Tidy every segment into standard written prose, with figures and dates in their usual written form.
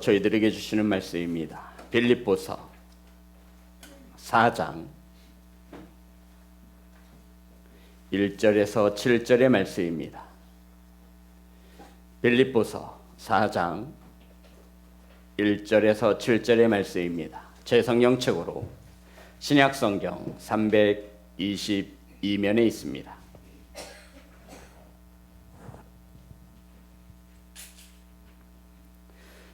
저희들에게 주시는 말씀입니다. 빌립보서 4장 1절에서 7절의 말씀입니다. 빌립보서 4장 1절에서 7절의 말씀입니다. 제 성경책으로 신약성경 322면에 있습니다.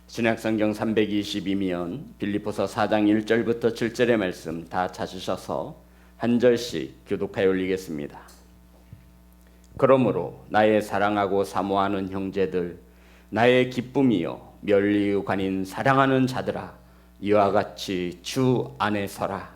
신약성경 322면 빌립보서 4장 1절부터 7절의 말씀 다 찾으셔서 한 절씩 교독하여 올리겠습니다. 그러므로 나의 사랑하고 사모하는 형제들, 나의 기쁨이요 멸리관인 사랑하는 자들아, 이와 같이 주 안에 서라.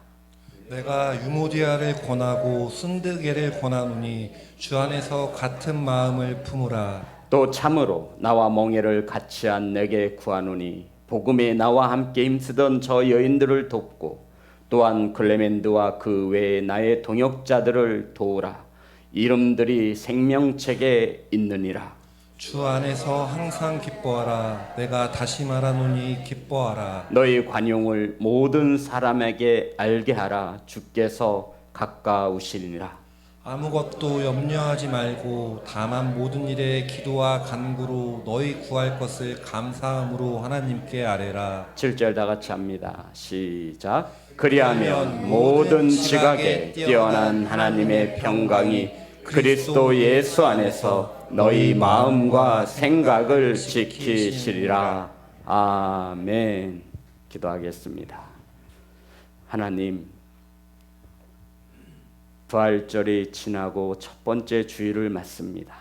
내가 유모디아를 권하고 순드게를 권하노니 주 안에서 같은 마음을 품으라. 또 참으로 나와 멍에를 같이 한 내게 구하노니 복음에 나와 함께 힘쓰던 저 여인들을 돕고 또한 클레멘드와 그 외에 나의 동역자들을 도우라. 이름들이 생명책에 있느니라. 주 안에서 항상 기뻐하라. 내가 다시 말하노니 기뻐하라. 너희 관용을 모든 사람에게 알게 하라. 주께서 가까우시니라. 아무것도 염려하지 말고 다만 모든 일에 기도와 간구로 너희 구할 것을 감사함으로 하나님께 아뢰라. 7절 다 같이 합니다. 시작. 그리하면 모든 지각에 뛰어난 하나님의 평강이 그리스도 예수 안에서 너희 마음과 생각을 지키시리라. 아멘. 기도하겠습니다. 하나님, 부활절이 지나고 첫 번째 주일을 맞습니다.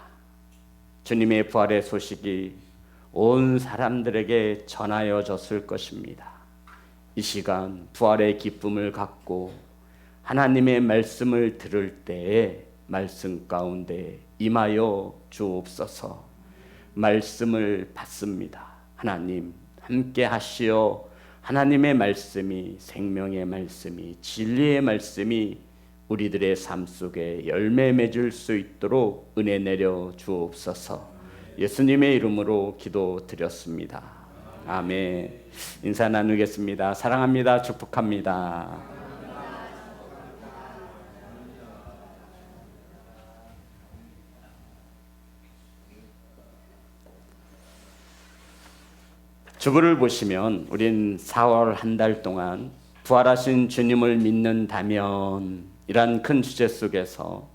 주님의 부활의 소식이 온 사람들에게 전하여졌을 것입니다. 이 시간 부활의 기쁨을 갖고 하나님의 말씀을 들을 때에 말씀 가운데 임하여 주옵소서. 말씀을 받습니다. 하나님 함께 하시어 하나님의 말씀이, 생명의 말씀이, 진리의 말씀이 우리들의 삶 속에 열매 맺을 수 있도록 은혜 내려 주옵소서. 예수님의 이름으로 기도드렸습니다. 아멘. 인사 나누겠습니다. 사랑합니다. 축복합니다. 주부를 보시면 우린 4월 한 달 동안 부활하신 주님을 믿는다면 이란 큰 주제 속에서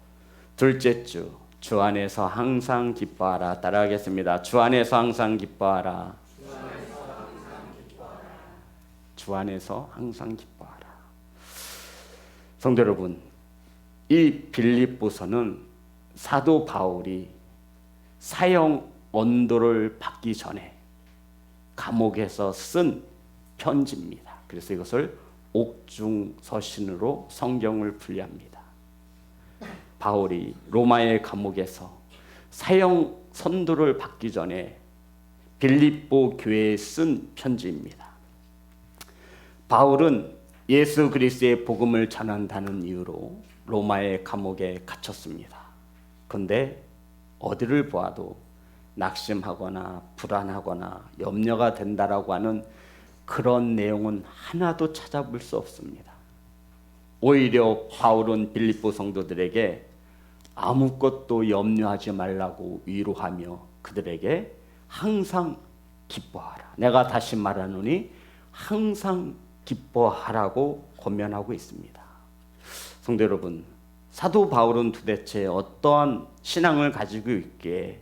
둘째 주, 주 안에서 항상 기뻐하라. 따라하겠습니다. 주 안에서 항상 기뻐하라. 주 안에서 항상 기뻐하라. 성도 여러분, 이 빌립보서는 사도 바울이 사형 언도를 받기 전에 감옥에서 쓴 편지입니다. 그래서 이것을 옥중서신으로 성경을 분류합니다. 바울이 로마의 감옥에서 사형 선고를 받기 전에 빌립보 교회에 쓴 편지입니다. 바울은 예수 그리스도의 복음을 전한다는 이유로 로마의 감옥에 갇혔습니다. 그런데 어디를 보아도 낙심하거나 불안하거나 염려가 된다라고 하는 그런 내용은 하나도 찾아볼 수 없습니다. 오히려 바울은 빌립보 성도들에게 아무것도 염려하지 말라고 위로하며 그들에게 항상 기뻐하라. 내가 다시 말하노니 항상 기뻐하라고 권면하고 있습니다. 성도 여러분, 사도 바울은 도대체 어떠한 신앙을 가지고 있기에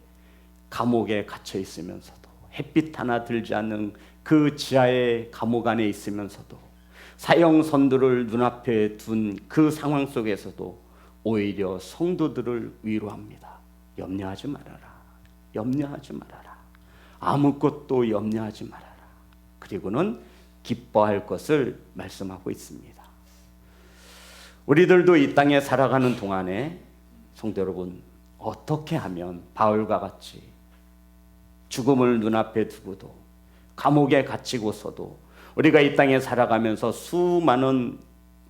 감옥에 갇혀 있으면서도 햇빛 하나 들지 않는 그 지하의 감옥 안에 있으면서도 사형 선고를 눈앞에 둔 그 상황 속에서도 오히려 성도들을 위로합니다. 염려하지 말아라. 염려하지 말아라. 아무것도 염려하지 말아라. 그리고는 기뻐할 것을 말씀하고 있습니다. 우리들도 이 땅에 살아가는 동안에 성도 여러분, 어떻게 하면 바울과 같이 죽음을 눈앞에 두고도 감옥에 갇히고서도 우리가 이 땅에 살아가면서 수많은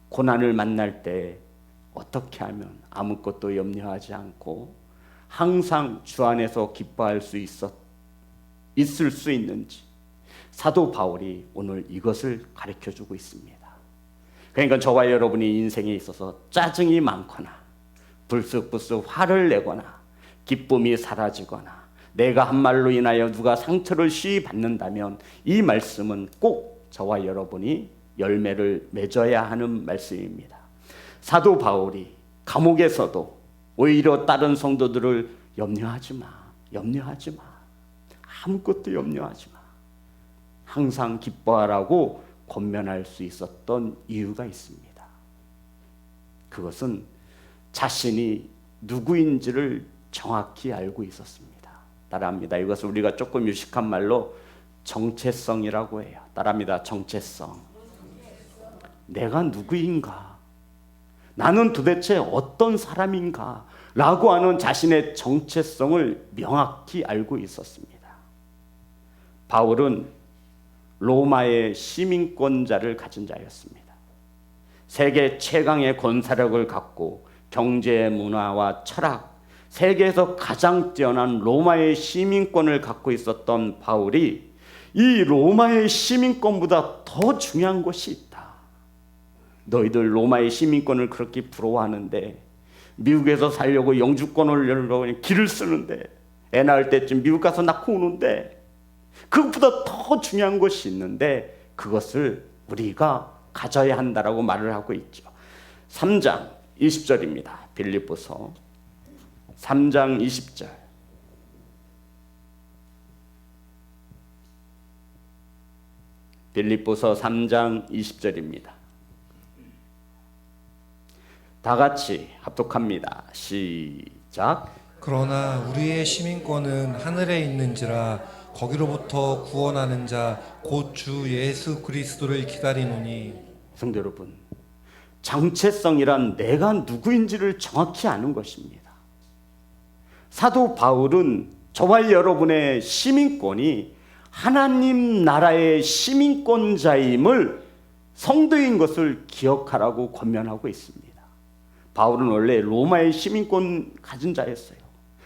고난을 만날 때 어떻게 하면 아무것도 염려하지 않고 항상 주 안에서 기뻐할 수 있을 수 있는지, 사도 바울이 오늘 이것을 가르쳐주고 있습니다. 그러니까 저와 여러분이 인생에 있어서 짜증이 많거나 불쑥불쑥 화를 내거나 기쁨이 사라지거나 내가 한 말로 인하여 누가 상처를 쉬이 받는다면 이 말씀은 꼭 저와 여러분이 열매를 맺어야 하는 말씀입니다. 사도 바울이 감옥에서도 오히려 다른 성도들을 염려하지 마, 염려하지 마, 아무것도 염려하지 마, 항상 기뻐하라고 권면할 수 있었던 이유가 있습니다. 그것은 자신이 누구인지를 정확히 알고 있었습니다. 따라합니다. 이것을 우리가 조금 유식한 말로 정체성이라고 해요. 따라합니다. 정체성. 내가 누구인가? 나는 도대체 어떤 사람인가? 라고 하는 자신의 정체성을 명확히 알고 있었습니다. 바울은 로마의 시민권자를 가진 자였습니다. 세계 최강의 군사력을 갖고 경제, 문화와 철학, 세계에서 가장 뛰어난 로마의 시민권을 갖고 있었던 바울이 이 로마의 시민권보다 더 중요한 것이 있다. 너희들 로마의 시민권을 그렇게 부러워하는데 미국에서 살려고 영주권을 열려고 길을 쓰는데 애 낳을 때쯤 미국 가서 낳고 오는데 그것보다 더 중요한 것이 있는데 그것을 우리가 가져야 한다라고 말을 하고 있죠. 3장 20절입니다. 빌립보서 3장 20절. 빌립보서 3장 20절입니다. 다 같이 합독합니다. 시작. 그러나 우리의 시민권은 하늘에 있는지라 거기로부터 구원하는 자 곧 주 예수 그리스도를 기다리노니. 성도 여러분, 정체성이란 내가 누구인지를 정확히 아는 것입니다. 사도 바울은 저와 여러분의 시민권이 하나님 나라의 시민권자임을 성도인 것을 기억하라고 권면하고 있습니다. 바울은 원래 로마의 시민권 가진 자였어요.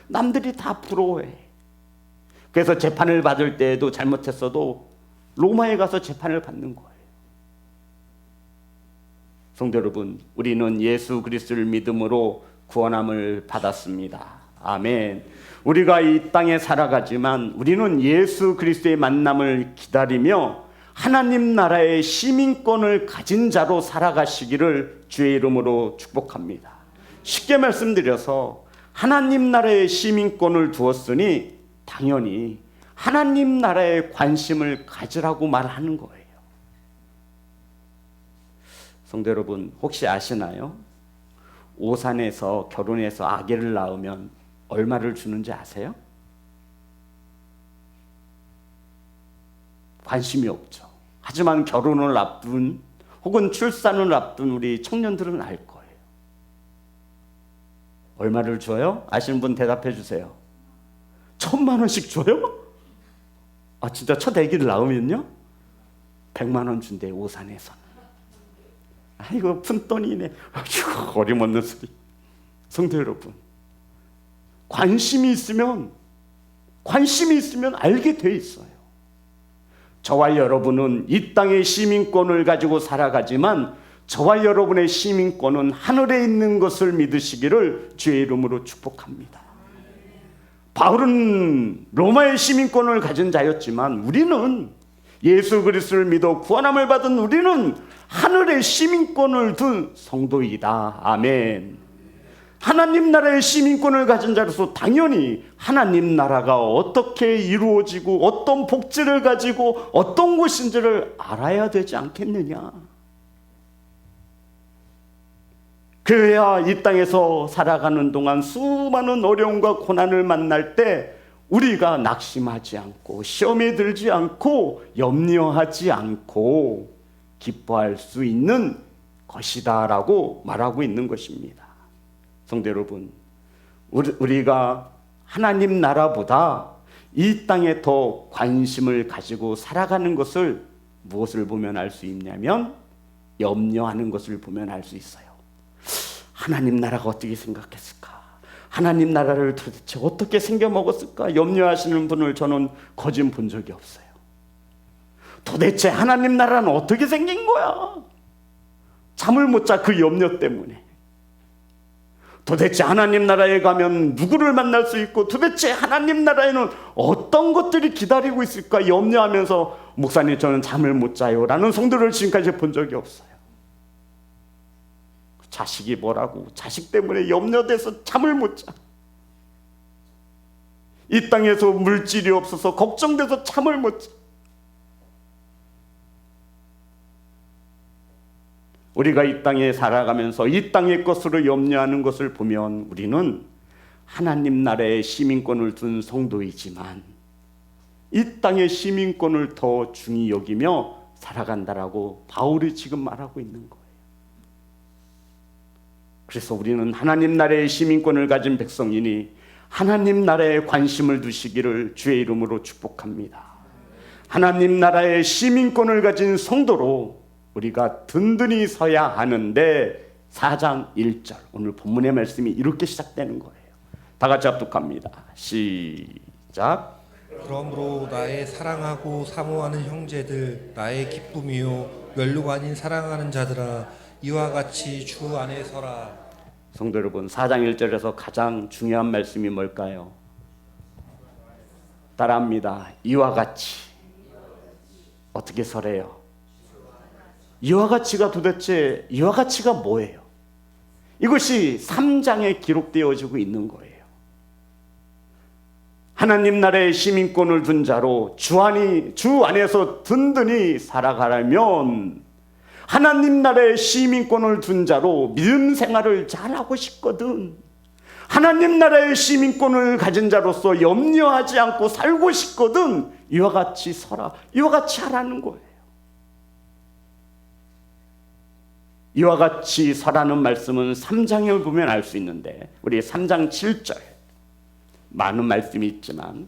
남들이 다 부러워해. 그래서 재판을 받을 때에도 잘못했어도 로마에 가서 재판을 받는 거예요. 성도 여러분, 우리는 예수 그리스도를 믿음으로 구원함을 받았습니다. 아멘. 우리가 이 땅에 살아가지만 우리는 예수 그리스도의 만남을 기다리며 하나님 나라의 시민권을 가진 자로 살아가시기를 주의 이름으로 축복합니다. 쉽게 말씀드려서 하나님 나라의 시민권을 두었으니 당연히 하나님 나라에 관심을 가지라고 말하는 거예요. 성도 여러분, 혹시 아시나요? 오산에서 결혼해서 아기를 낳으면 얼마를 주는지 아세요? 관심이 없죠. 하지만 결혼을 앞둔 혹은 출산을 앞둔 우리 청년들은 알 거예요. 얼마를 줘요? 아시는 분 대답해 주세요. 1,000만 원씩 줘요? 아, 진짜 첫 아기를 낳으면요? 100만 원 준대, 오산에서는. 아이고, 푼돈이네. 아이고, 어림없는 소리. 성도 여러분, 관심이 있으면 알게 돼 있어요. 저와 여러분은 이 땅의 시민권을 가지고 살아가지만 저와 여러분의 시민권은 하늘에 있는 것을 믿으시기를 주의 이름으로 축복합니다. 바울은 로마의 시민권을 가진 자였지만 우리는 예수 그리스도를 믿어 구원함을 받은 우리는 하늘의 시민권을 둔 성도이다. 아멘. 하나님 나라의 시민권을 가진 자로서 당연히 하나님 나라가 어떻게 이루어지고 어떤 복지를 가지고 어떤 곳인지를 알아야 되지 않겠느냐. 그래야 이 땅에서 살아가는 동안 수많은 어려움과 고난을 만날 때 우리가 낙심하지 않고 시험에 들지 않고 염려하지 않고 기뻐할 수 있는 것이다 라고 말하고 있는 것입니다. 성도 여러분, 우리가 하나님 나라보다 이 땅에 더 관심을 가지고 살아가는 것을 무엇을 보면 알 수 있냐면 염려하는 것을 보면 알 수 있어요. 하나님 나라가 어떻게 생각했을까? 하나님 나라를 도대체 어떻게 생겨 먹었을까? 염려하시는 분을 저는 거진 본 적이 없어요. 도대체 하나님 나라는 어떻게 생긴 거야? 잠을 못 자, 그 염려 때문에. 도대체 하나님 나라에 가면 누구를 만날 수 있고 도대체 하나님 나라에는 어떤 것들이 기다리고 있을까 염려하면서 목사님 저는 잠을 못 자요 라는 성도를 지금까지 본 적이 없어요. 자식이 뭐라고, 자식 때문에 염려돼서 잠을 못 자. 이 땅에서 물질이 없어서 걱정돼서 잠을 못 자. 우리가 이 땅에 살아가면서 이 땅의 것으로 염려하는 것을 보면 우리는 하나님 나라의 시민권을 둔 성도이지만 이 땅의 시민권을 더 중히 여기며 살아간다라고 바울이 지금 말하고 있는 거예요. 그래서 우리는 하나님 나라의 시민권을 가진 백성이니 하나님 나라에 관심을 두시기를 주의 이름으로 축복합니다. 하나님 나라의 시민권을 가진 성도로 우리가 든든히 서야 하는데 4장 1절 오늘 본문의 말씀이 이렇게 시작되는 거예요. 다 같이 합독합니다. 시작. 그러므로 나의 사랑하고 사모하는 형제들, 나의 기쁨이요 멸류가 아닌 사랑하는 자들아, 이와 같이 주 안에 서라. 성도 여러분, 4장 1절에서 가장 중요한 말씀이 뭘까요? 따라합니다. 이와 같이. 어떻게 서래요? 이와 같이가 도대체 이와 같이가 뭐예요? 이것이 3장에 기록되어지고 있는 거예요. 하나님 나라의 시민권을 둔 자로 주 안에서 든든히 살아가려면 하나님 나라의 시민권을 둔 자로 믿음 생활을 잘하고 싶거든. 하나님 나라의 시민권을 가진 자로서 염려하지 않고 살고 싶거든. 이와 같이 서라. 이와 같이 하라는 거예요. 이와 같이 서라는 말씀은 3장을 보면 알 수 있는데 우리 3장 7절 많은 말씀이 있지만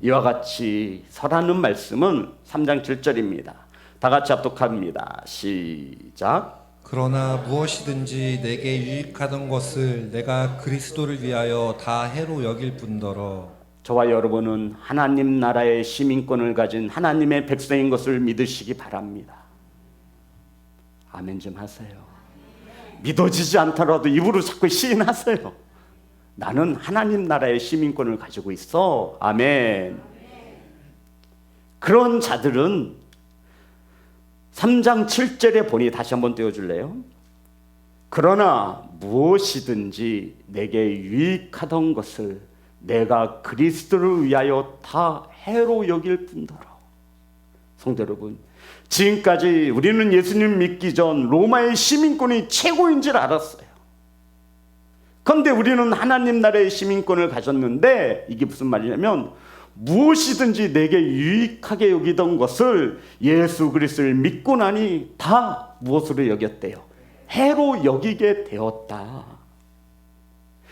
이와 같이 서라는 말씀은 3장 7절입니다. 다 같이 합독합니다. 시작. 그러나 무엇이든지 내게 유익하던 것을 내가 그리스도를 위하여 다 해로 여길 뿐더러. 저와 여러분은 하나님 나라의 시민권을 가진 하나님의 백성인 것을 믿으시기 바랍니다. 아멘 좀 하세요. 믿어지지 않더라도 입으로 자꾸 시인하세요. 나는 하나님 나라의 시민권을 가지고 있어. 아멘. 그런 자들은 3장 7절에 보니 다시 한번 띄워줄래요? 그러나 무엇이든지 내게 유익하던 것을 내가 그리스도를 위하여 다 해로 여길 뿐더러. 성도 여러분, 지금까지 우리는 예수님 믿기 전 로마의 시민권이 최고인 줄 알았어요. 그런데 우리는 하나님 나라의 시민권을 가졌는데 이게 무슨 말이냐면 무엇이든지 내게 유익하게 여기던 것을 예수 그리스도를 믿고 나니 다 무엇으로 여겼대요? 해로 여기게 되었다.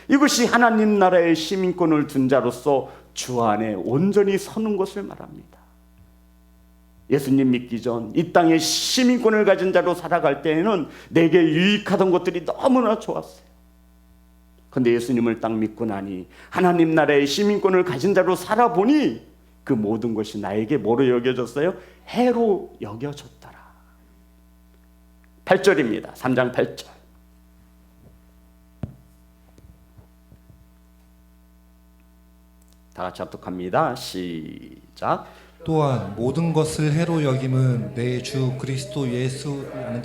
이것이 하나님 나라의 시민권을 둔 자로서 주 안에 온전히 서는 것을 말합니다. 예수님 믿기 전 이 땅에 시민권을 가진 자로 살아갈 때에는 내게 유익하던 것들이 너무나 좋았어요. 그런데 예수님을 딱 믿고 나니 하나님 나라의 시민권을 가진 자로 살아보니 그 모든 것이 나에게 뭐로 여겨졌어요? 해로 여겨졌더라. 8절입니다. 3장 8절. 다 같이 합독합니다. 시작. 또한 모든 것을 해로 여김은 내 주 그리스도 예수라는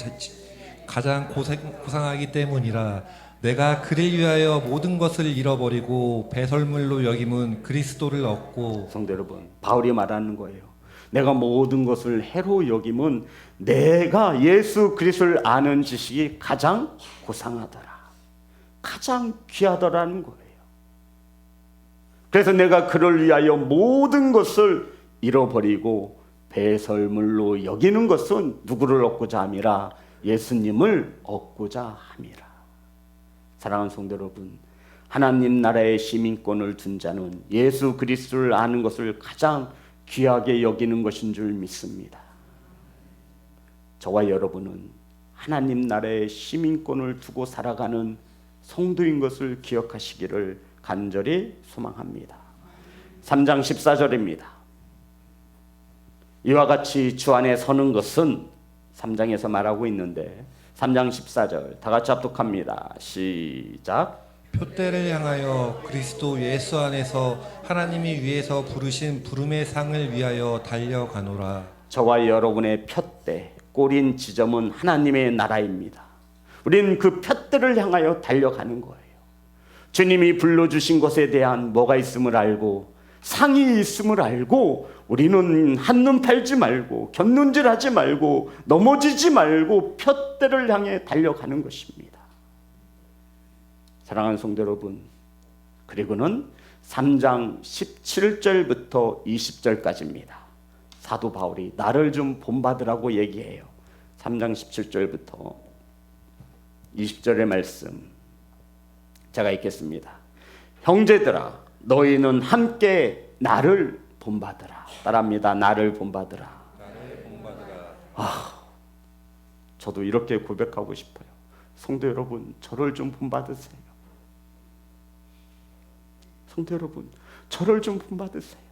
가장 고상하기 때문이라. 내가 그를 위하여 모든 것을 잃어버리고 배설물로 여김은 그리스도를 얻고. 성도 여러분, 바울이 말하는 거예요. 내가 모든 것을 해로 여김은 내가 예수 그리스도를 아는 지식이 가장 고상하더라, 가장 귀하더라는 거예요. 그래서 내가 그를 위하여 모든 것을 잃어버리고 배설물로 여기는 것은 누구를 얻고자 함이라? 예수님을 얻고자 함이라. 사랑하는 성도 여러분, 하나님 나라의 시민권을 둔 자는 예수 그리스도를 아는 것을 가장 귀하게 여기는 것인 줄 믿습니다. 저와 여러분은 하나님 나라의 시민권을 두고 살아가는 성도인 것을 기억하시기를 간절히 소망합니다. 3장 14절입니다. 이와 같이 주 안에 서는 것은 3장에서 말하고 있는데 3장 14절 다 같이 합독합니다. 시작. 표대를 향하여 그리스도 예수 안에서 하나님이 위에서 부르신 부름의 상을 위하여 달려가노라. 저와 여러분의 푯대, 꼬린 지점은 하나님의 나라입니다. 우리는 그 푯대를 향하여 달려가는 거예요. 주님이 불러주신 것에 대한 뭐가 있음을 알고 상이 있음을 알고 우리는 한눈 팔지 말고 곁눈질하지 말고 넘어지지 말고 푯대를 향해 달려가는 것입니다. 사랑하는 성도 여러분, 그리고는 3장 17절부터 20절까지입니다. 사도 바울이 나를 좀 본받으라고 얘기해요. 3장 17절부터 20절의 말씀 제가 읽겠습니다. 형제들아, 너희는 함께 나를 본받으라. 따라합니다. 나를 본받으라. 저도 이렇게 고백하고 싶어요. 성도 여러분, 저를 좀 본받으세요. 성도 여러분, 저를 좀 본받으세요.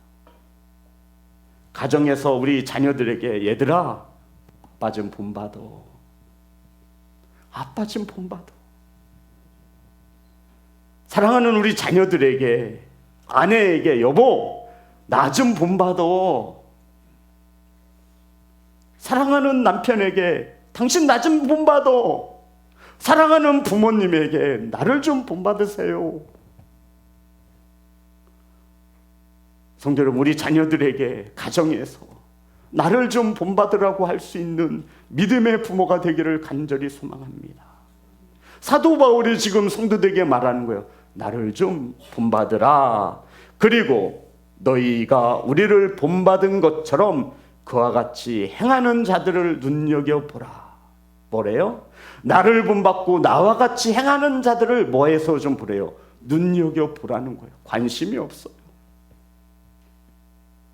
가정에서 우리 자녀들에게 얘들아, 아빠 좀 본받아. 아빠 좀 본받아. 사랑하는 우리 자녀들에게, 아내에게 여보, 나 좀 본받아. 사랑하는 남편에게 당신 나 좀 본받아. 사랑하는 부모님에게 나를 좀 본받으세요. 성도 여러분, 우리 자녀들에게 가정에서 나를 좀 본받으라고 할 수 있는 믿음의 부모가 되기를 간절히 소망합니다. 사도 바울이 지금 성도들에게 말하는 거예요. 나를 좀 본받으라. 그리고 너희가 우리를 본받은 것처럼 그와 같이 행하는 자들을 눈여겨보라. 뭐래요? 나를 본받고 나와 같이 행하는 자들을 뭐해서 좀 보래요? 눈여겨보라는 거예요. 관심이 없어요.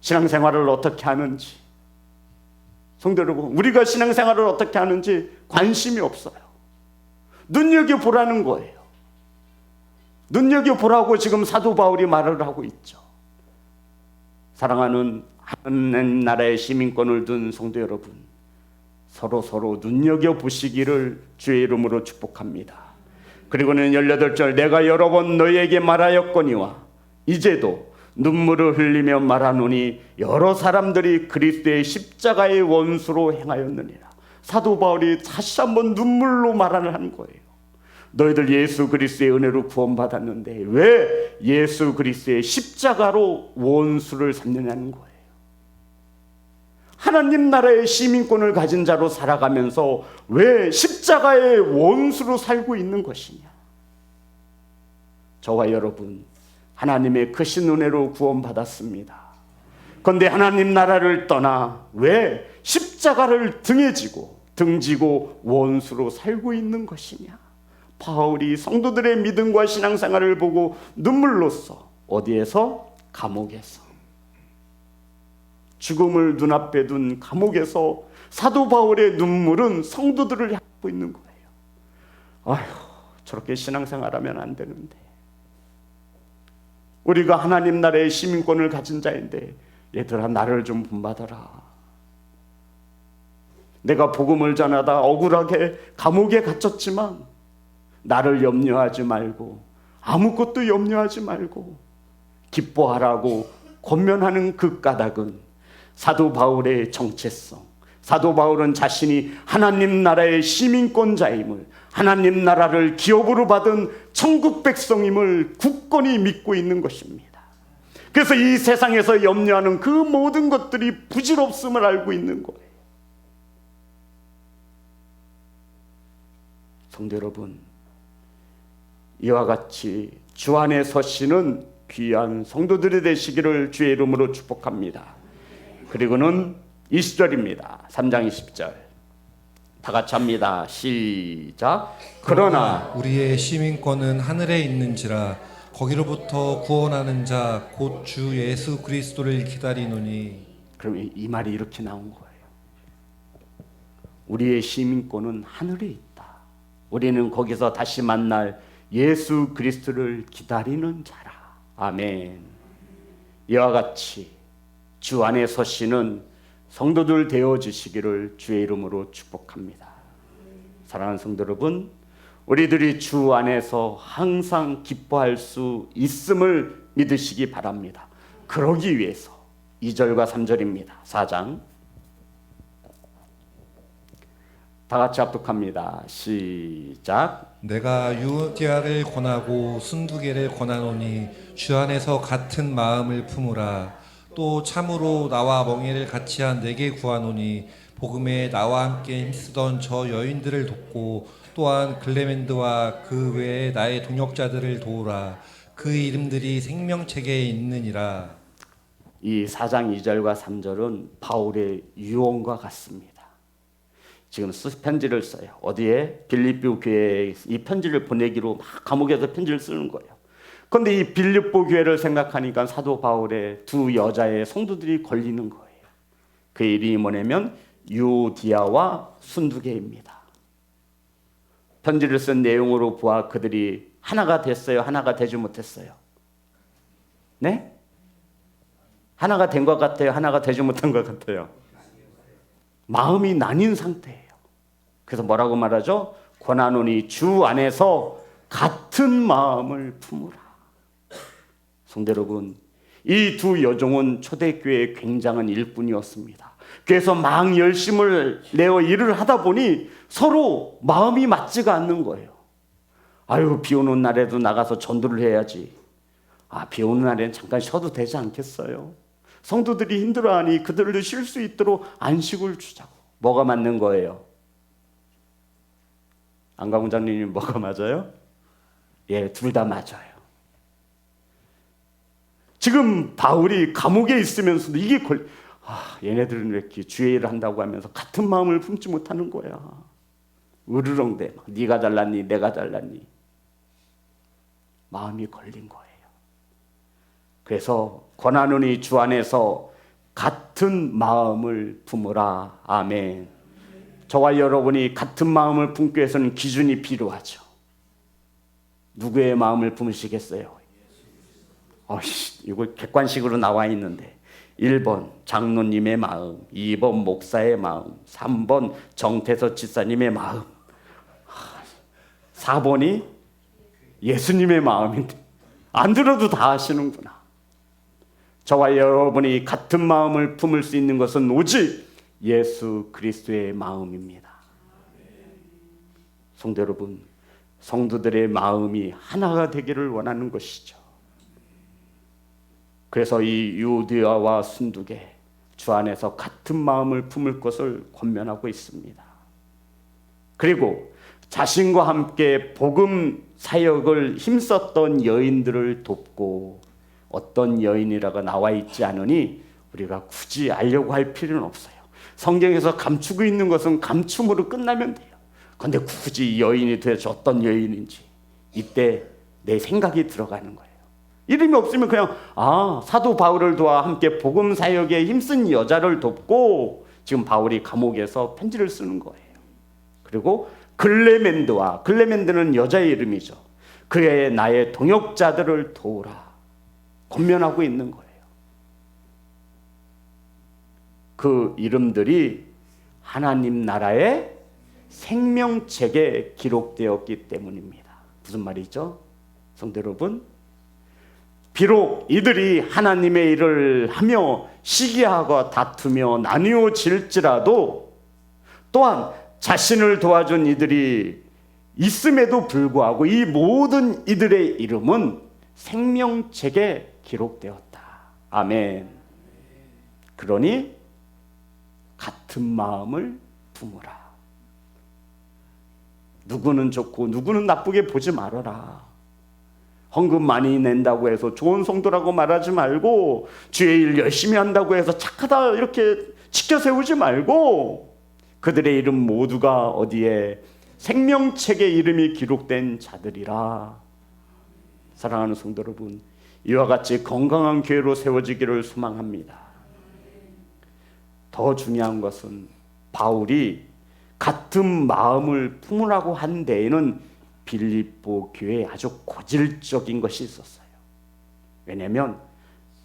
신앙생활을 어떻게 하는지, 성도 여러분, 우리가 신앙생활을 어떻게 하는지 관심이 없어요. 눈여겨보라는 거예요. 눈여겨보라고 지금 사도 바울이 말을 하고 있죠. 사랑하는 하나님 나라의 시민권을 둔 성도 여러분, 서로 눈여겨보시기를 주의 이름으로 축복합니다. 그리고는 18절, 내가 여러 번 너희에게 말하였거니와 이제도 눈물을 흘리며 말하노니 여러 사람들이 그리스도의 십자가의 원수로 행하였느니라. 사도 바울이 다시 한번 눈물로 말을 하는 거예요. 너희들 예수 그리스도의 은혜로 구원받았는데 왜 예수 그리스도의 십자가로 원수를 삼느냐는 거예요. 하나님 나라의 시민권을 가진 자로 살아가면서 왜 십자가의 원수로 살고 있는 것이냐. 저와 여러분, 하나님의 크신 은혜로 구원받았습니다. 그런데 하나님 나라를 떠나 왜 십자가를 등지고 원수로 살고 있는 것이냐. 바울이 성도들의 믿음과 신앙생활을 보고 눈물로써, 어디에서? 감옥에서, 죽음을 눈앞에 둔 감옥에서 사도 바울의 눈물은 성도들을 향하고 있는 거예요. 아휴, 저렇게 신앙생활하면 안 되는데. 우리가 하나님 나라의 시민권을 가진 자인데 얘들아, 나를 좀 본받아라. 내가 복음을 전하다 억울하게 감옥에 갇혔지만 나를 염려하지 말고, 아무것도 염려하지 말고 기뻐하라고 권면하는 그 까닭은 사도 바울의 정체성, 사도 바울은 자신이 하나님 나라의 시민권자임을, 하나님 나라를 기업으로 받은 천국 백성임을 굳건히 믿고 있는 것입니다. 그래서 이 세상에서 염려하는 그 모든 것들이 부질없음을 알고 있는 거예요. 성도 여러분, 이와 같이 주 안에 서시는 귀한 성도들이 되시기를 주의 이름으로 축복합니다. 그리고는 20절입니다. 3장 20절 다 같이 합니다. 시작. 그러나 우리의 시민권은 하늘에 있는지라 거기로부터 구원하는 자 곧 주 예수 그리스도를 기다리노니. 그럼 이 말이 이렇게 나온 거예요. 우리의 시민권은 하늘에 있다. 우리는 거기서 다시 만날 예수 그리스도를 기다리는 자라. 아멘. 이와 같이 주 안에 서시는 성도들 되어지시기를 주의 이름으로 축복합니다. 사랑하는 성도 여러분, 우리들이 주 안에서 항상 기뻐할 수 있음을 믿으시기 바랍니다. 그러기 위해서 2절과 3절입니다. 4장 다 같이 합독합니다. 시작. 내가 유디아를 권하고 순두개를 권하노니 주 안에서 같은 마음을 품으라. 또 참으로 나와 멍에를 같이 한 내게 구하노니 복음에 나와 함께 힘쓰던 저 여인들을 돕고 또한 글레멘드와 그 외에 나의 동역자들을 도우라. 그 이름들이 생명책에 있느니라. 이 4장 2절과 3절은 바울의 유언과 같습니다. 지금 편지를 써요. 어디에? 빌립보 교회에 이 편지를 보내기로 막 감옥에서 편지를 쓰는 거예요. 그런데 이 빌립보 교회를 생각하니까 사도 바울의 두 여자의 성도들이 걸리는 거예요. 그 이름이 뭐냐면 유디아와 순두개입니다. 편지를 쓴 내용으로 보아 그들이 하나가 됐어요? 하나가 되지 못했어요? 네? 하나가 된 것 같아요? 하나가 되지 못한 것 같아요? 마음이 나뉜 상태예요. 그래서 뭐라고 말하죠? 권하노니 주 안에서 같은 마음을 품으라. 성도 여러분, 이 두 여종은 초대교회의 굉장한 일꾼이었습니다. 그래서 막 열심을 내어 일을 하다 보니 서로 마음이 맞지가 않는 거예요. 아유, 비 오는 날에도 나가서 전도를 해야지. 비 오는 날에는 잠깐 쉬어도 되지 않겠어요? 성도들이 힘들어하니 그들도 쉴 수 있도록 안식을 주자고. 뭐가 맞는 거예요? 안가문장님이 뭐가 맞아요? 예, 둘 다 맞아요. 지금 바울이 감옥에 있으면서도 이게 얘네들은 왜 이렇게 주의 일을 한다고 하면서 같은 마음을 품지 못하는 거야. 으르렁대. 네가 잘났니? 내가 잘났니? 마음이 걸린 거예요. 그래서 권하노니 주 안에서 같은 마음을 품으라. 아멘. 저와 여러분이 같은 마음을 품기 위해서는 기준이 필요하죠. 누구의 마음을 품으시겠어요? 이거 객관식으로 나와 있는데 1번 장로님의 마음, 2번 목사의 마음, 3번 정태서 집사님의 마음, 4번이 예수님의 마음인데 안 들어도 다 아시는구나. 저와 여러분이 같은 마음을 품을 수 있는 것은 오직 예수 그리스도의 마음입니다. 성도 여러분, 성도들의 마음이 하나가 되기를 원하는 것이죠. 그래서 이 유디아와 순두개 주 안에서 같은 마음을 품을 것을 권면하고 있습니다. 그리고 자신과 함께 복음 사역을 힘썼던 여인들을 돕고, 어떤 여인이라고 나와 있지 않으니 우리가 굳이 알려고 할 필요는 없어요. 성경에서 감추고 있는 것은 감춤으로 끝나면 돼요. 그런데 굳이 여인이 도대체 어떤 여인인지 이때 내 생각이 들어가는 거예요. 이름이 없으면 그냥 사도 바울을 도와 함께 복음 사역에 힘쓴 여자를 돕고 지금 바울이 감옥에서 편지를 쓰는 거예요. 그리고 글레멘드는 여자의 이름이죠. 그의 나의 동역자들을 도우라 권면하고 있는 거예요. 그 이름들이 하나님 나라의 생명책에 기록되었기 때문입니다. 무슨 말이죠? 성도 여러분, 비록 이들이 하나님의 일을 하며 시기하고 다투며 나뉘어질지라도 또한 자신을 도와준 이들이 있음에도 불구하고 이 모든 이들의 이름은 생명책에 기록되었다. 아멘. 그러니 같은 마음을 품으라. 누구는 좋고 누구는 나쁘게 보지 말아라. 헌금 많이 낸다고 해서 좋은 성도라고 말하지 말고, 주의 일 열심히 한다고 해서 착하다 이렇게 치켜 세우지 말고, 그들의 이름 모두가 어디에? 생명책에 이름이 기록된 자들이라. 사랑하는 성도 여러분, 이와 같이 건강한 교회로 세워지기를 소망합니다. 더 중요한 것은 바울이 같은 마음을 품으라고 한 데에는 빌립보 교회에 아주 고질적인 것이 있었어요. 왜냐하면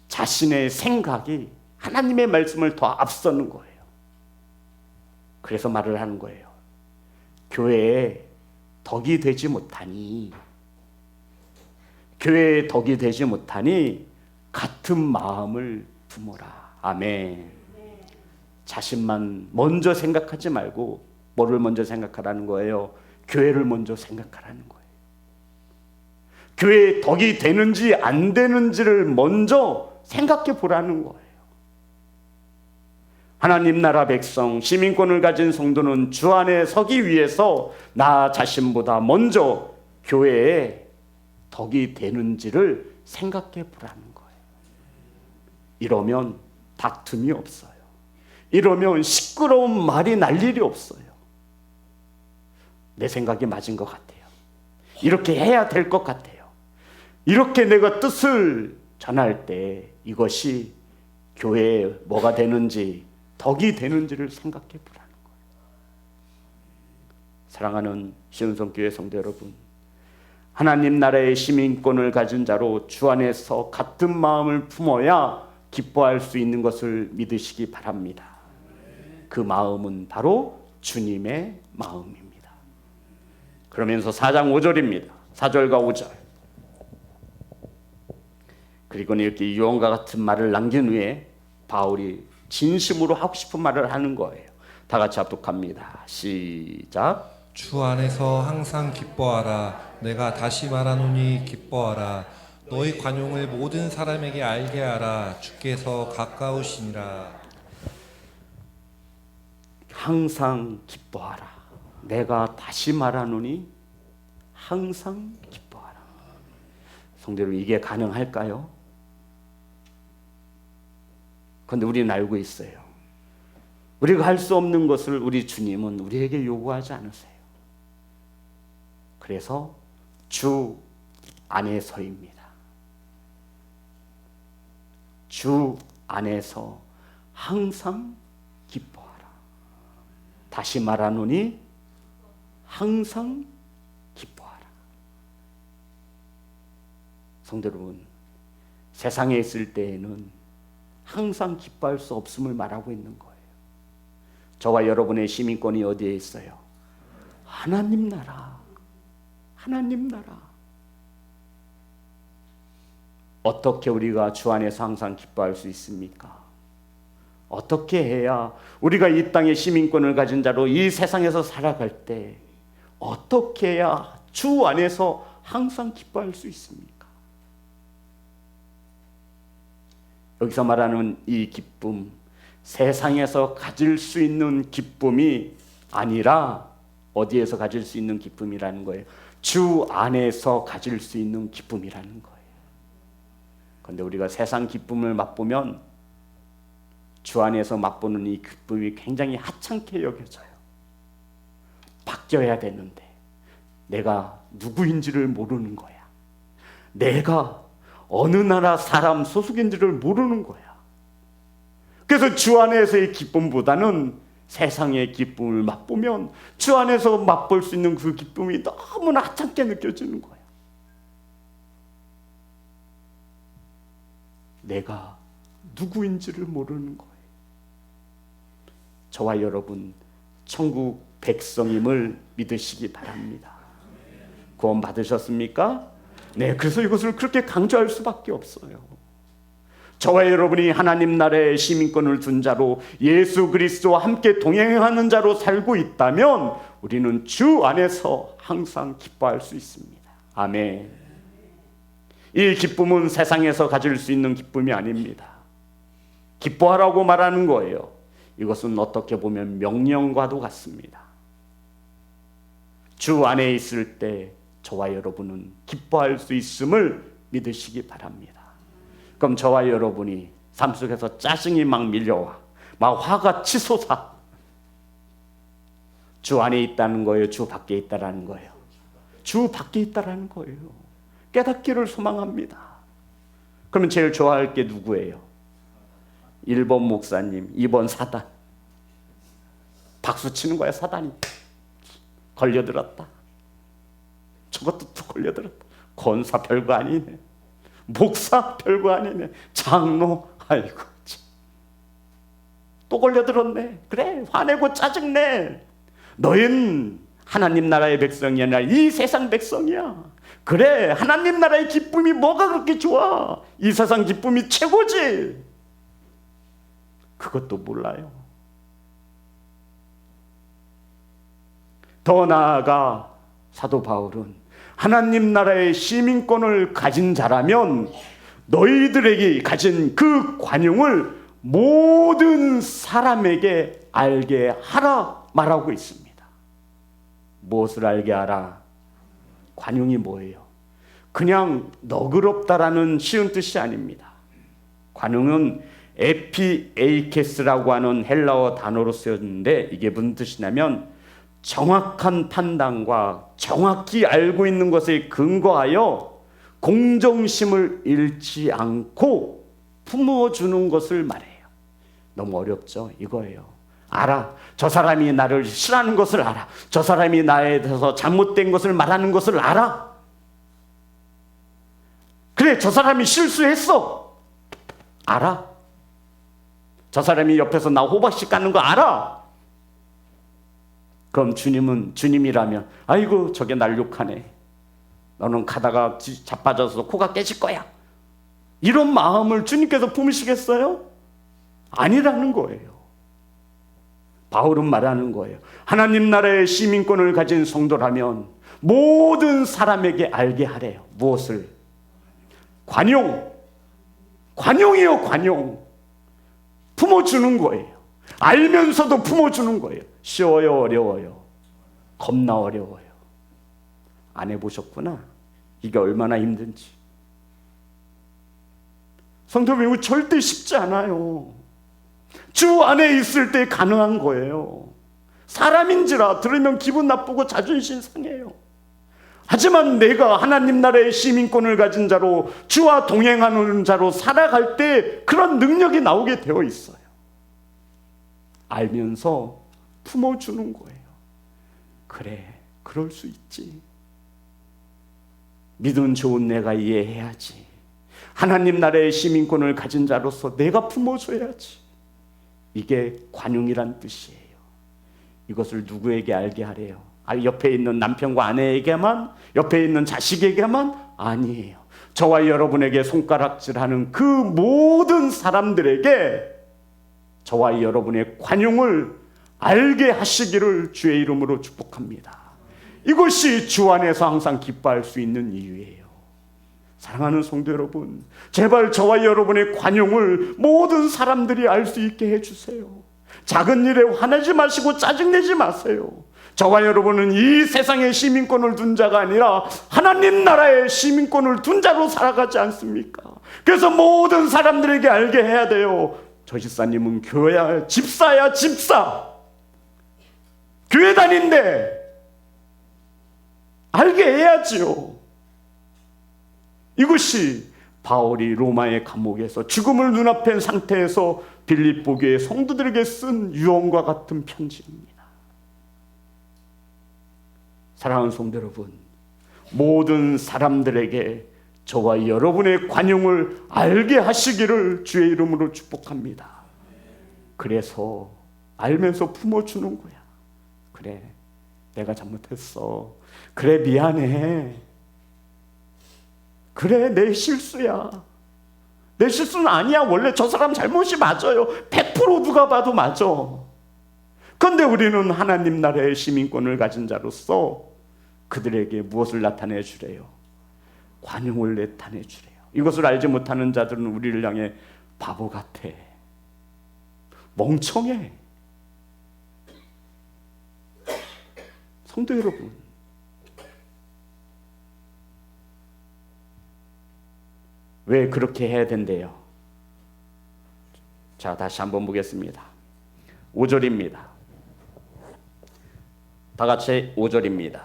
자신의 생각이 하나님의 말씀을 더 앞서는 거예요. 그래서 말을 하는 거예요. 교회에 덕이 되지 못하니, 교회에 덕이 되지 못하니 같은 마음을 품어라. 아멘. 자신만 먼저 생각하지 말고 뭐를 먼저 생각하라는 거예요? 교회를 먼저 생각하라는 거예요. 교회에 덕이 되는지 안 되는지를 먼저 생각해 보라는 거예요. 하나님 나라 백성, 시민권을 가진 성도는 주 안에 서기 위해서 나 자신보다 먼저 교회에 덕이 되는지를 생각해 보라는 거예요. 이러면 다툼이 없어요. 이러면 시끄러운 말이 날 일이 없어요. 내 생각이 맞은 것 같아요. 이렇게 해야 될 것 같아요. 이렇게 내가 뜻을 전할 때 이것이 교회에 뭐가 되는지, 덕이 되는지를 생각해 보라는 거예요. 사랑하는 시온성교회 성도 여러분, 하나님 나라의 시민권을 가진 자로 주 안에서 같은 마음을 품어야 기뻐할 수 있는 것을 믿으시기 바랍니다. 그 마음은 바로 주님의 마음입니다. 그러면서 4장 5절입니다. 4절과 5절. 그리고 이렇게 유언과 같은 말을 남긴 후에 바울이 진심으로 하고 싶은 말을 하는 거예요. 다 같이 합독합니다. 시작. 주 안에서 항상 기뻐하라. 내가 다시 말하노니 기뻐하라. 너희 관용을 모든 사람에게 알게 하라. 주께서 가까우시니라. 항상 기뻐하라. 내가 다시 말하노니 항상 기뻐하라. 성도 여러분, 이게 가능할까요? 그런데 우리는 알고 있어요. 우리가 할 수 없는 것을 우리 주님은 우리에게 요구하지 않으세요. 그래서 주 안에서입니다. 주 안에서 항상 기뻐하라. 다시 말하노니 항상 기뻐하라. 성도 여러분, 세상에 있을 때에는 항상 기뻐할 수 없음을 말하고 있는 거예요. 저와 여러분의 시민권이 어디에 있어요? 하나님 나라. 하나님 나라. 어떻게 우리가 주 안에서 항상 기뻐할 수 있습니까? 어떻게 해야 우리가 이 땅의 시민권을 가진 자로 이 세상에서 살아갈 때 어떻게 해야 주 안에서 항상 기뻐할 수 있습니까? 여기서 말하는 이 기쁨, 세상에서 가질 수 있는 기쁨이 아니라 어디에서 가질 수 있는 기쁨이라는 거예요? 주 안에서 가질 수 있는 기쁨이라는 거예요. 그런데 우리가 세상 기쁨을 맛보면 주 안에서 맛보는 이 기쁨이 굉장히 하찮게 여겨져요. 바뀌어야 되는데 내가 누구인지를 모르는 거야. 내가 어느 나라 사람 소속인지를 모르는 거야. 그래서 주 안에서의 기쁨보다는 세상의 기쁨을 맛보면 주 안에서 맛볼 수 있는 그 기쁨이 너무나 하찮게 느껴지는 거야. 내가 누구인지를 모르는 거예요. 저와 여러분 천국 백성임을 믿으시기 바랍니다. 구원 받으셨습니까? 네, 그래서 이것을 그렇게 강조할 수밖에 없어요. 저와 여러분이 하나님 나라의 시민권을 둔 자로 예수 그리스도와 함께 동행하는 자로 살고 있다면 우리는 주 안에서 항상 기뻐할 수 있습니다. 아멘. 이 기쁨은 세상에서 가질 수 있는 기쁨이 아닙니다. 기뻐하라고 말하는 거예요. 이것은 어떻게 보면 명령과도 같습니다. 주 안에 있을 때 저와 여러분은 기뻐할 수 있음을 믿으시기 바랍니다. 그럼 저와 여러분이 삶 속에서 짜증이 막 밀려와, 막 화가 치솟아. 주 안에 있다는 거예요? 주 밖에 있다라는 거예요? 주 밖에 있다라는 거예요. 깨닫기를 소망합니다. 그러면 제일 좋아할 게 누구예요? 1번 목사님, 2번 사단. 박수 치는 거야, 사단이. 걸려들었다. 저것도 또 걸려들었다. 권사 별거 아니네. 목사 별거 아니네. 장로, 아이고 참. 또 걸려들었네. 그래, 화내고 짜증내. 너희는 하나님 나라의 백성이 아니라 이 세상 백성이야. 그래, 하나님 나라의 기쁨이 뭐가 그렇게 좋아? 이 세상 기쁨이 최고지. 그것도 몰라요. 더 나아가 사도 바울은 하나님 나라의 시민권을 가진 자라면 너희들에게 가진 그 관용을 모든 사람에게 알게 하라 말하고 있습니다. 무엇을 알게 하라? 관용이 뭐예요? 그냥 너그럽다라는 쉬운 뜻이 아닙니다. 관용은 에피에이케스라고 하는 헬라어 단어로 쓰였는데 이게 무슨 뜻이냐면 정확한 판단과 정확히 알고 있는 것에 근거하여 공정심을 잃지 않고 품어주는 것을 말해요. 너무 어렵죠? 이거예요. 알아. 저 사람이 나를 싫어하는 것을 알아. 저 사람이 나에 대해서 잘못된 것을 말하는 것을 알아. 그래, 저 사람이 실수했어. 알아. 저 사람이 옆에서 나 호박씨 깎는 거 알아. 그럼 주님이라면 아이고 저게 날 욕하네. 너는 가다가 자빠져서 코가 깨질 거야. 이런 마음을 주님께서 품으시겠어요? 아니라는 거예요. 바울은 말하는 거예요. 하나님 나라의 시민권을 가진 성도라면 모든 사람에게 알게 하래요. 무엇을? 관용이요, 관용. 품어주는 거예요. 알면서도 품어주는 거예요. 쉬워요, 어려워요? 겁나 어려워요. 안 해보셨구나. 이게 얼마나 힘든지. 성도 여러분, 절대 쉽지 않아요. 주 안에 있을 때 가능한 거예요. 사람인지라 들으면 기분 나쁘고 자존심 상해요. 하지만 내가 하나님 나라의 시민권을 가진 자로 주와 동행하는 자로 살아갈 때 그런 능력이 나오게 되어 있어요. 알면서 품어주는 거예요. 그래, 그럴 수 있지. 믿음 좋은 내가 이해해야지. 하나님 나라의 시민권을 가진 자로서 내가 품어줘야지. 이게 관용이란 뜻이에요. 이것을 누구에게 알게 하래요? 옆에 있는 남편과 아내에게만? 옆에 있는 자식에게만? 아니에요. 저와 여러분에게 손가락질하는 그 모든 사람들에게 저와 여러분의 관용을 알게 하시기를 주의 이름으로 축복합니다. 이것이 주 안에서 항상 기뻐할 수 있는 이유예요. 사랑하는 성도 여러분, 제발 저와 여러분의 관용을 모든 사람들이 알 수 있게 해주세요. 작은 일에 화내지 마시고 짜증내지 마세요. 저와 여러분은 이 세상의 시민권을 둔 자가 아니라 하나님 나라의 시민권을 둔 자로 살아가지 않습니까? 그래서 모든 사람들에게 알게 해야 돼요. 저 집사님은 교회야, 집사야, 집사. 교회 다닌대. 알게 해야지요. 이것이 바울이 로마의 감옥에서 죽음을 눈앞에 상태에서 빌립보 교회 성도들에게 쓴 유언과 같은 편지입니다. 사랑하는 성도 여러분, 모든 사람들에게 저와 여러분의 관용을 알게 하시기를 주의 이름으로 축복합니다. 그래서 알면서 품어주는 거야. 그래, 내가 잘못했어. 그래, 미안해. 그래, 내 실수야. 내 실수는 아니야. 원래 저 사람 잘못이 맞아요. 100% 누가 봐도 맞아. 그런데 우리는 하나님 나라의 시민권을 가진 자로서 그들에게 무엇을 나타내 주래요? 관용을 나타내 주래요. 이것을 알지 못하는 자들은 우리를 향해 바보 같아. 멍청해. 성도 여러분, 왜 그렇게 해야 된대요? 자, 다시 한번 보겠습니다. 5절입니다. 다 같이 5절입니다.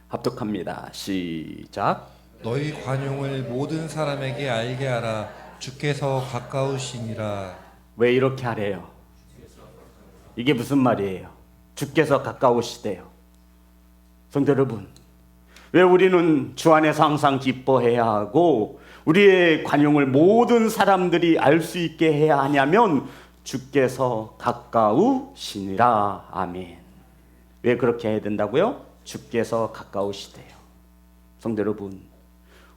합독합니다. 시작. 너희 관용을 모든 사람에게 알게 하라. 주께서 가까우시니라. 왜 이렇게 하래요? 이게 무슨 말이에요? 주께서 가까우시대요. 성도 여러분, 왜 우리는 주 안에서 항상 기뻐해야 하고 우리의 관용을 모든 사람들이 알 수 있게 해야 하냐면 주께서 가까우시니라. 아멘. 왜 그렇게 해야 된다고요? 주께서 가까우시대요. 성도 여러분,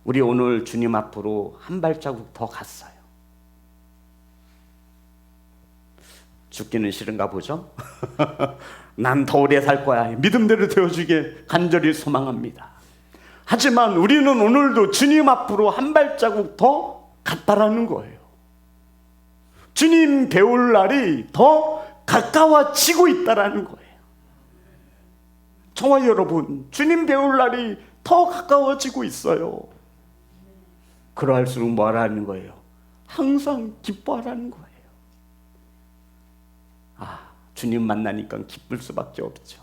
우리 오늘 주님 앞으로 한 발자국 더 갔어요. 죽기는 싫은가 보죠? 난 더 오래 살 거야. 믿음대로 되어주게 간절히 소망합니다. 하지만 우리는 오늘도 주님 앞으로 한 발자국 더 갔다라는 거예요. 주님 배울 날이 더 가까워지고 있다라는 거예요. 저와 여러분, 주님 배울 날이 더 가까워지고 있어요. 그러할수록 뭐하라는 거예요? 항상 기뻐하라는 거예요. 주님 만나니까 기쁠 수밖에 없죠.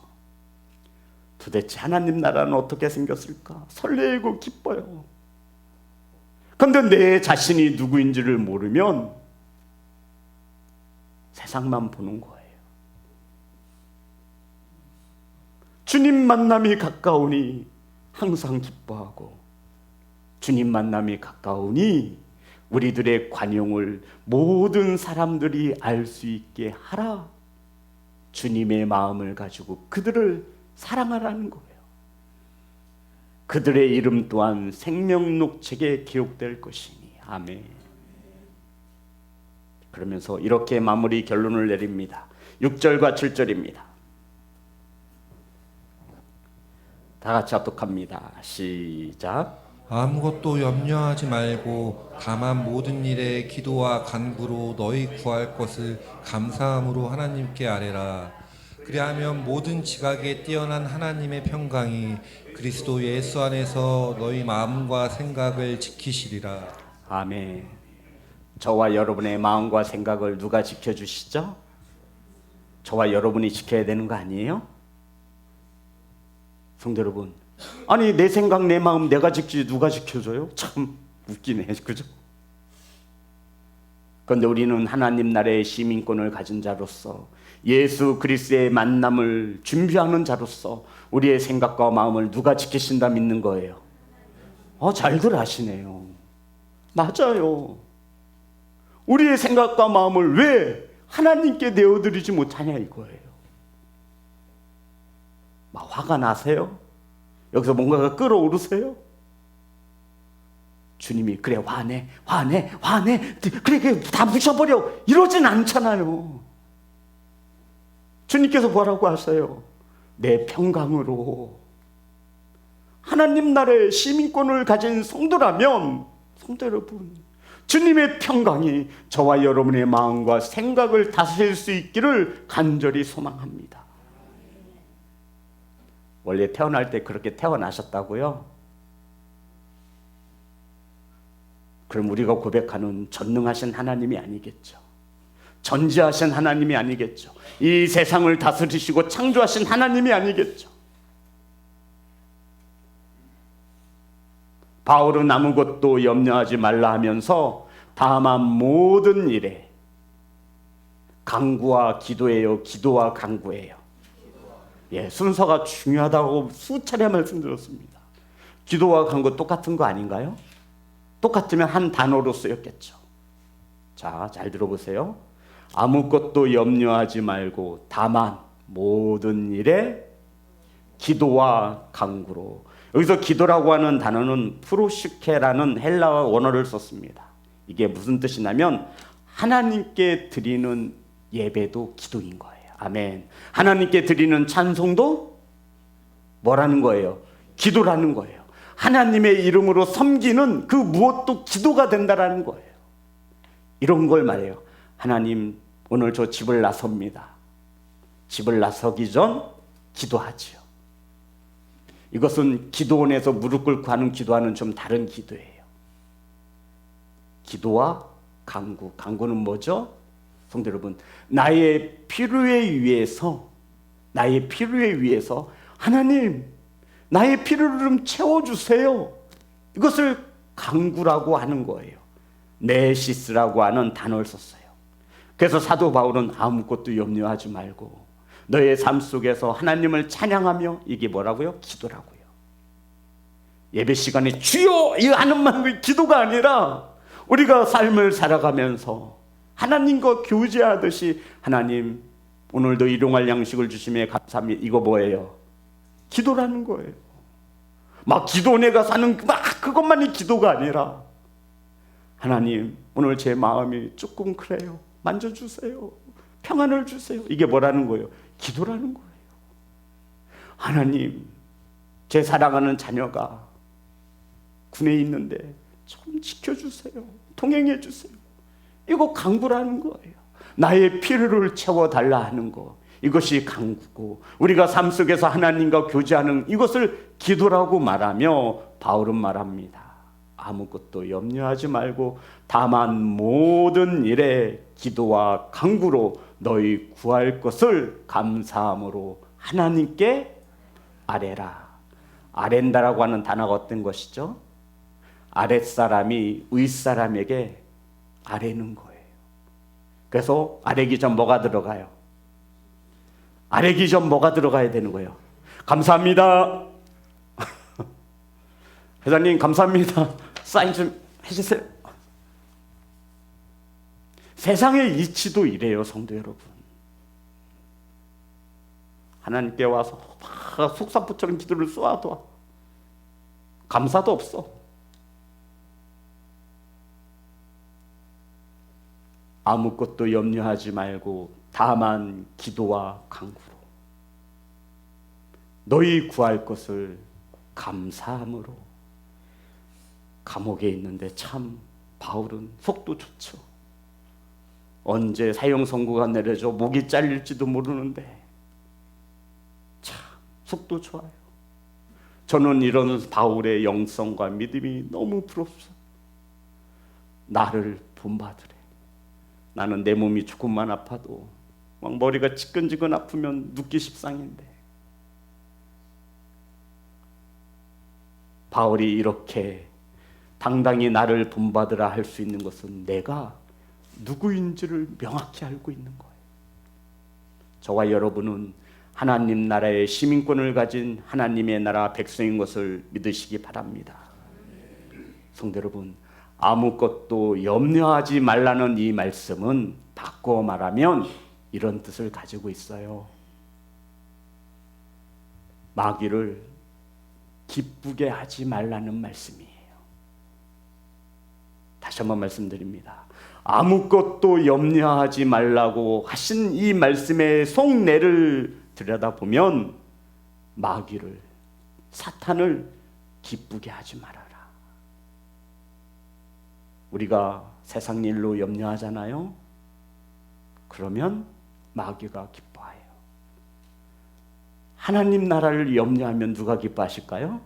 도대체 하나님 나라는 어떻게 생겼을까? 설레고 기뻐요. 그런데 내 자신이 누구인지를 모르면 세상만 보는 거예요. 주님 만남이 가까우니 항상 기뻐하고, 주님 만남이 가까우니 우리들의 관용을 모든 사람들이 알 수 있게 하라. 주님의 마음을 가지고 그들을 사랑하라는 거예요. 그들의 이름 또한 생명록책에 기록될 것이니. 아멘. 그러면서 이렇게 마무리 결론을 내립니다. 6절과 7절입니다. 다 같이 합독합니다. 시작. 아무것도 염려하지 말고 다만 모든 일에 기도와 간구로 너희 구할 것을 감사함으로 하나님께 아뢰라. 그리하면 모든 지각에 뛰어난 하나님의 평강이 그리스도 예수 안에서 너희 마음과 생각을 지키시리라. 아멘. 저와 여러분의 마음과 생각을 누가 지켜주시죠? 저와 여러분이 지켜야 되는 거 아니에요? 성도 여러분, 아니 내 생각 내 마음 내가 지키지 누가 지켜줘요? 참 웃기네, 그죠? 그런데 우리는 하나님 나라의 시민권을 가진 자로서, 예수 그리스도의 만남을 준비하는 자로서 우리의 생각과 마음을 누가 지키신다 믿는 거예요. 잘들 아시네요. 맞아요. 우리의 생각과 마음을 왜 하나님께 내어드리지 못하냐 이거예요. 막 화가 나세요? 여기서 뭔가가 끓어오르세요? 주님이 그래 화내 그래 다 부셔버려 이러진 않잖아요. 주님께서 뭐라고 하세요? 내 평강으로. 하나님 나라의 시민권을 가진 성도라면, 성도 여러분, 주님의 평강이 저와 여러분의 마음과 생각을 다스릴 수 있기를 간절히 소망합니다. 원래 태어날 때 그렇게 태어나셨다고요? 그럼 우리가 고백하는 전능하신 하나님이 아니겠죠. 전지하신 하나님이 아니겠죠. 이 세상을 다스리시고 창조하신 하나님이 아니겠죠. 바울은 아무것도 염려하지 말라 하면서 다만 모든 일에 간구와 기도예요. 기도와 간구예요. 순서가 중요하다고 수차례 말씀드렸습니다. 기도와 간구 똑같은 거 아닌가요? 똑같으면 한 단어로 쓰였겠죠. 자, 잘 들어보세요. 아무것도 염려하지 말고 다만 모든 일에 기도와 간구로. 여기서 기도라고 하는 단어는 프로시케라는 헬라어 원어를 썼습니다. 이게 무슨 뜻이냐면 하나님께 드리는 예배도 기도인 거예요. 아멘. 하나님께 드리는 찬송도 뭐라는 거예요? 기도라는 거예요. 하나님의 이름으로 섬기는 그 무엇도 기도가 된다라는 거예요. 이런 걸 말해요. 하나님, 오늘 저 집을 나섭니다. 집을 나서기 전 기도하지요. 이것은 기도원에서 무릎 꿇고 하는 기도와는 좀 다른 기도예요. 기도와 간구. 간구는 뭐죠? 성도 여러분, 나의 필요에 위해서 하나님, 나의 필요를 좀 채워주세요. 이것을 간구라고 하는 거예요. 네시스라고 하는 단어를 썼어요. 그래서 사도 바울은 아무것도 염려하지 말고 너의 삶 속에서 하나님을 찬양하며, 이게 뭐라고요? 기도라고요. 예배 시간에 주여 이 하는 말이 기도가 아니라 우리가 삶을 살아가면서 하나님과 교제하듯이 하나님 오늘도 일용할 양식을 주심에 감사합니다. 이거 뭐예요? 기도라는 거예요. 막 기도 내가 사는 막 그것만이 기도가 아니라 하나님 오늘 제 마음이 조금 그래요. 만져주세요. 평안을 주세요. 이게 뭐라는 거예요? 기도라는 거예요. 하나님 제 사랑하는 자녀가 군에 있는데 좀 지켜주세요. 통행해 주세요. 이거 간구라는 거예요. 나의 필요를 채워달라 하는 거, 이것이 간구고 우리가 삶 속에서 하나님과 교제하는 이것을 기도라고 말하며 바울은 말합니다. 아무것도 염려하지 말고 다만 모든 일에 기도와 간구로 너희 구할 것을 감사함으로 하나님께 아뢰라. 아랜다라고 하는 단어가 어떤 것이죠? 아랫사람이 윗사람에게 아뢰는 거예요. 그래서 아뢰기 전 뭐가 들어가요? 아뢰기 전 뭐가 들어가야 되는 거예요? 감사합니다. 회장님 감사합니다. 사인 좀 해주세요. 세상의 이치도 이래요, 성도 여러분. 하나님께 와서 막 속사포처럼 기도를 쏘아도 감사도 없어. 아무것도 염려하지 말고 다만 기도와 간구로 너희 구할 것을 감사함으로. 감옥에 있는데 참 바울은 속도 좋죠. 언제 사형 선고가 내려져 목이 잘릴지도 모르는데 참 속도 좋아요. 저는 이런 바울의 영성과 믿음이 너무 부럽소. 나를 본받으래. 나는 내 몸이 조금만 아파도 막 머리가 지끈지근 아프면 눕기 십상인데 바울이 이렇게 당당히 나를 본받으라 할 수 있는 것은 내가 누구인지를 명확히 알고 있는 거예요. 저와 여러분은 하나님 나라의 시민권을 가진 하나님의 나라 백성인 것을 믿으시기 바랍니다. 성도 여러분, 아무것도 염려하지 말라는 이 말씀은 바꿔 말하면 이런 뜻을 가지고 있어요. 마귀를 기쁘게 하지 말라는 말씀이에요. 다시 한번 말씀드립니다. 아무것도 염려하지 말라고 하신 이 말씀의 속내를 들여다보면 마귀를, 사탄을 기쁘게 하지 말아라. 우리가 세상 일로 염려하잖아요. 그러면 마귀가 기뻐해요. 하나님 나라를 염려하면 누가 기뻐하실까요?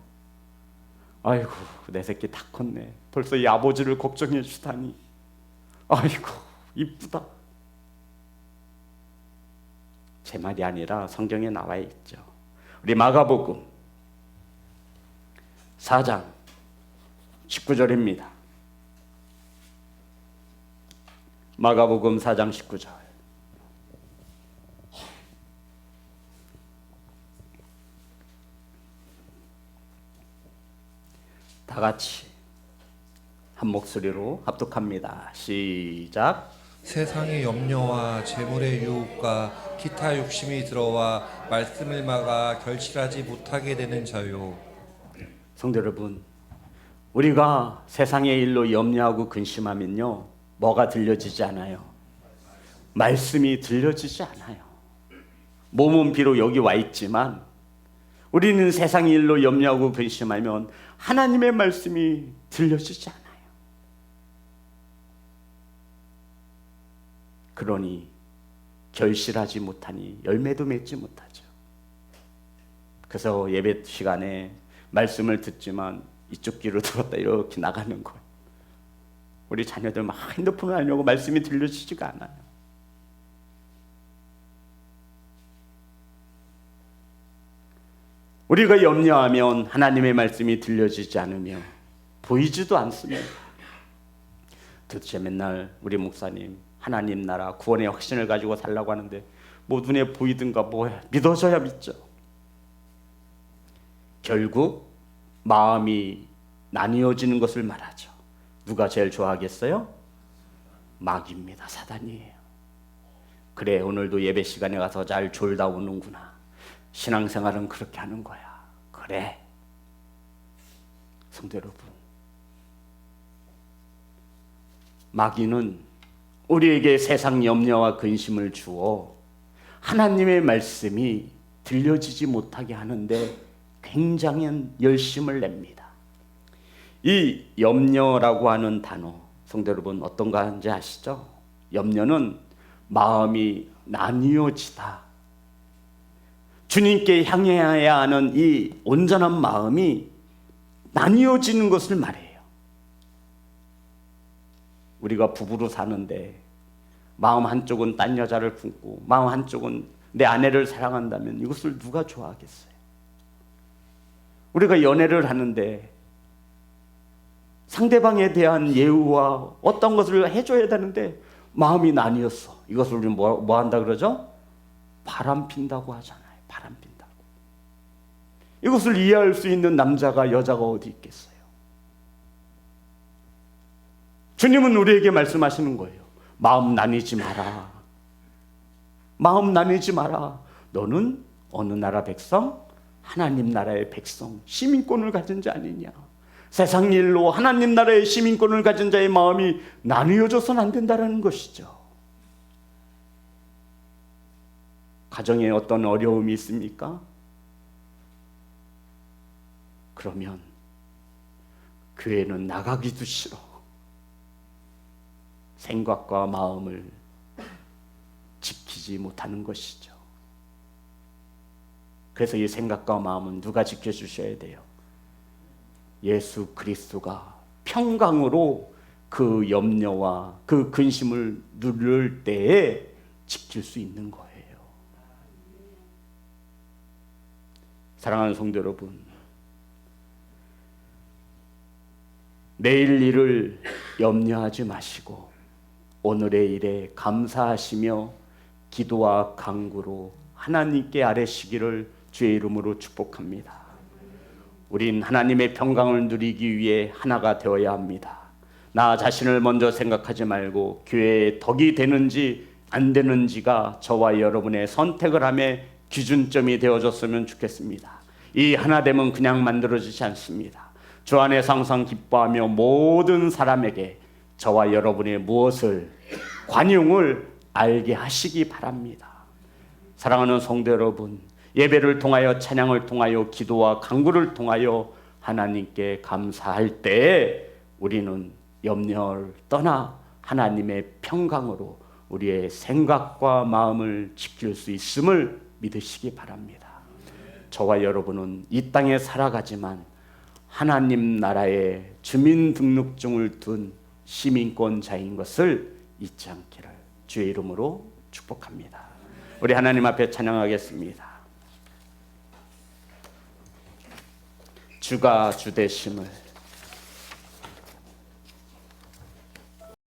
아이고 내 새끼 다 컸네. 벌써 이 아버지를 걱정해 주다니. 아이고 이쁘다. 제 말이 아니라 성경에 나와 있죠. 우리 마가복음 4장 19절입니다. 마가복음 4장 19절. 다 같이 한 목소리로 합독합니다. 시작. 세상의 염려와 재물의 유혹과 기타 욕심이 들어와 말씀을 막아 결실하지 못하게 되는 자요. 성도 여러분, 우리가 세상의 일로 염려하고 근심하면요, 뭐가 들려지지 않아요? 말씀이 들려지지 않아요. 몸은 비록 여기 와 있지만 우리는 세상의 일로 염려하고 근심하면 하나님의 말씀이 들려지지 않아요. 그러니 결실하지 못하니 열매도 맺지 못하죠. 그래서 예배 시간에 말씀을 듣지만 이쪽 귀로 들었다 이렇게 나가는 거예요. 우리 자녀들 막 핸드폰을 하려고 말씀이 들려지지가 않아요. 우리가 염려하면 하나님의 말씀이 들려지지 않으며 보이지도 않습니다. 도대체 맨날 우리 목사님 하나님 나라 구원의 확신을 가지고 살라고 하는데 뭐 눈에 보이든가 뭐야 믿어져야 믿죠. 결국 마음이 나뉘어지는 것을 말하죠. 누가 제일 좋아하겠어요? 마귀입니다. 사단이에요. 그래, 오늘도 예배 시간에 가서 잘 졸다 오는구나. 신앙생활은 그렇게 하는 거야. 그래. 성도 여러분, 마귀는 우리에게 세상 염려와 근심을 주어 하나님의 말씀이 들려지지 못하게 하는데 굉장한 열심을 냅니다. 이 염려라고 하는 단어, 성도 여러분 어떤가 하는지 아시죠? 염려는 마음이 나뉘어지다. 주님께 향해야 하는 이 온전한 마음이 나뉘어지는 것을 말해요. 우리가 부부로 사는데 마음 한쪽은 딴 여자를 품고 마음 한쪽은 내 아내를 사랑한다면 이것을 누가 좋아하겠어요? 우리가 연애를 하는데 상대방에 대한 예우와 어떤 것을 해줘야 되는데 마음이 나뉘었어. 이것을 우리는 뭐 한다 그러죠? 바람 핀다고 하잖아요. 바람 핀다고. 이것을 이해할 수 있는 남자가 여자가 어디 있겠어요? 주님은 우리에게 말씀하시는 거예요. 마음 나뉘지 마라. 마음 나뉘지 마라. 너는 어느 나라 백성? 하나님 나라의 백성, 시민권을 가진 자 아니냐. 세상 일로 하나님 나라의 시민권을 가진 자의 마음이 나뉘어져서는 안 된다는 것이죠. 가정에 어떤 어려움이 있습니까? 그러면 교회는 나가기도 싫어. 생각과 마음을 지키지 못하는 것이죠. 그래서 이 생각과 마음은 누가 지켜주셔야 돼요? 예수 그리스도가 평강으로 그 염려와 그 근심을 누를 때에 지킬 수 있는 거예요. 사랑하는 성도 여러분, 내일 일을 염려하지 마시고 오늘의 일에 감사하시며 기도와 간구로 하나님께 아뢰시기를 주의 이름으로 축복합니다. 우린 하나님의 평강을 누리기 위해 하나가 되어야 합니다. 나 자신을 먼저 생각하지 말고 교회에 덕이 되는지 안 되는지가 저와 여러분의 선택을 함에 기준점이 되어줬으면 좋겠습니다. 이 하나됨은 그냥 만들어지지 않습니다. 주 안에서 항상 기뻐하며 모든 사람에게 저와 여러분의 무엇을 관용을 알게 하시기 바랍니다. 사랑하는 성도 여러분, 예배를 통하여 찬양을 통하여 기도와 간구를 통하여 하나님께 감사할 때 우리는 염려를 떠나 하나님의 평강으로 우리의 생각과 마음을 지킬 수 있음을 믿으시기 바랍니다. 저와 여러분은 이 땅에 살아가지만 하나님 나라의 주민등록증을 둔 시민권자인 것을 잊지 않기를 주의 이름으로 축복합니다. 우리 하나님 앞에 찬양하겠습니다. 주가 주 되심을